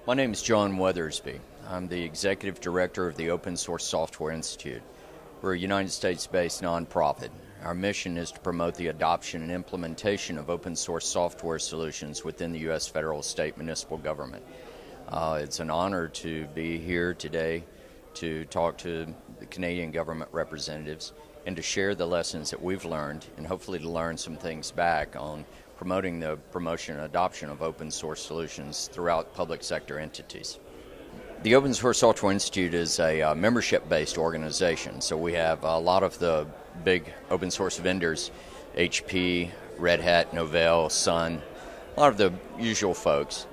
My name is John Weathersby. I'm the Executive Director of the Open Source Software Institute. We're a United States-based nonprofit. Our mission is to promote the adoption and implementation of open source software solutions within the U.S. federal, state, municipal government. It's an honor to be here today to talk to the Canadian government representatives and to share the lessons that we've learned and hopefully to learn some things back on promoting the promotion and adoption of open source solutions throughout public sector entities. The Open Source Software Institute is a membership-based organization, so we have a lot of the big open source vendors, HP, Red Hat, Novell, Sun, a lot of the usual folks.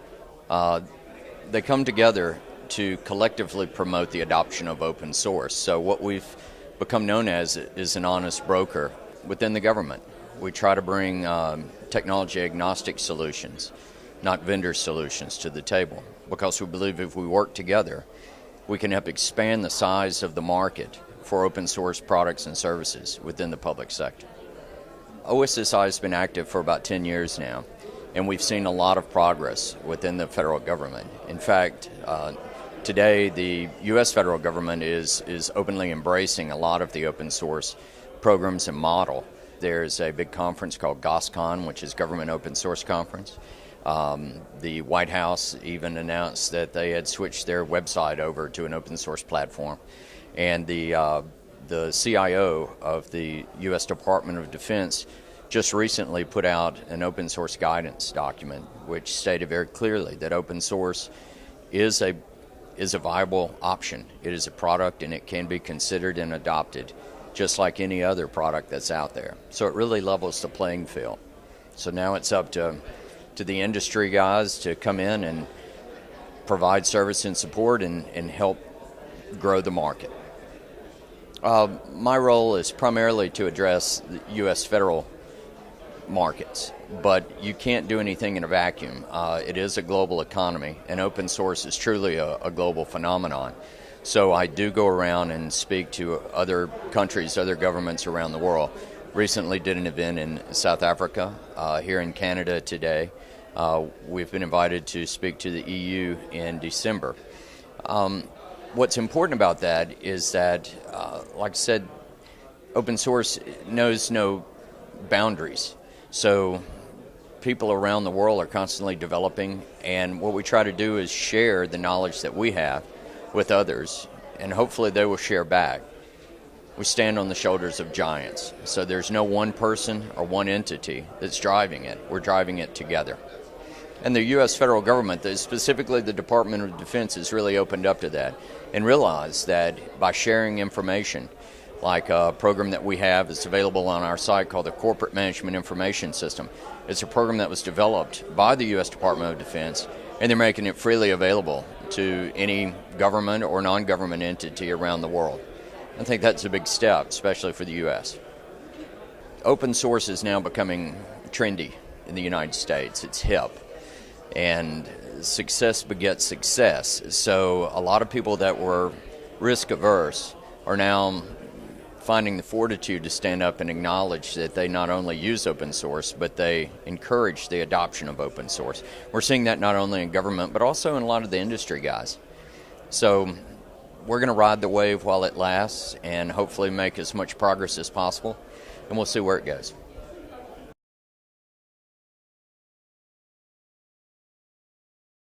They come together to collectively promote the adoption of open source. So what we've become known as is an honest broker within the government. We try to bring technology-agnostic solutions, not vendor solutions, to the table, because we believe if we work together, we can help expand the size of the market for open source products and services within the public sector. OSSI has been active for about 10 years now, and we've seen a lot of progress within the federal government. In fact, today the U.S. federal government is openly embracing a lot of the open source programs and model. There's a big conference called GOSCON, which is Government Open Source Conference. The White House even announced that they had switched their website over to an open source platform. And the CIO of the U.S. Department of Defense just recently put out an open source guidance document, which stated very clearly that open source is a viable option. It is a product and it can be considered and adopted just like any other product that's out there. So it really levels the playing field. So now it's up to the industry guys to come in and provide service and support and help grow the market. My role is primarily to address the U.S. federal markets, but you can't do anything in a vacuum. It is a global economy, and open source is truly a global phenomenon. So I do go around and speak to other countries, other governments around the world. Recently did an event in South Africa, here in Canada today. We've been invited to speak to the EU in December. What's important about that is that, like I said, open source knows no boundaries. So people around the world are constantly developing, and what we try to do is share the knowledge that we have with others, and hopefully they will share back. We stand on the shoulders of giants, so there's no one person or one entity that's driving it. We're driving it together. And the U.S. federal government, specifically the Department of Defense, has really opened up to that and realized that by sharing information, like a program that we have that's available on our site called the Corporate Management Information System. It's a program that was developed by the U.S. Department of Defense, and they're making it freely available to any government or non-government entity around the world. I think that's a big step, especially for the U.S. Open source is now becoming trendy in the United States. It's hip, and success begets success. So a lot of people that were risk-averse are now finding the fortitude to stand up and acknowledge that they not only use open source, but they encourage the adoption of open source. We're seeing that not only in government, but also in a lot of the industry guys. So we're going to ride the wave while it lasts and hopefully make as much progress as possible, and we'll see where it goes.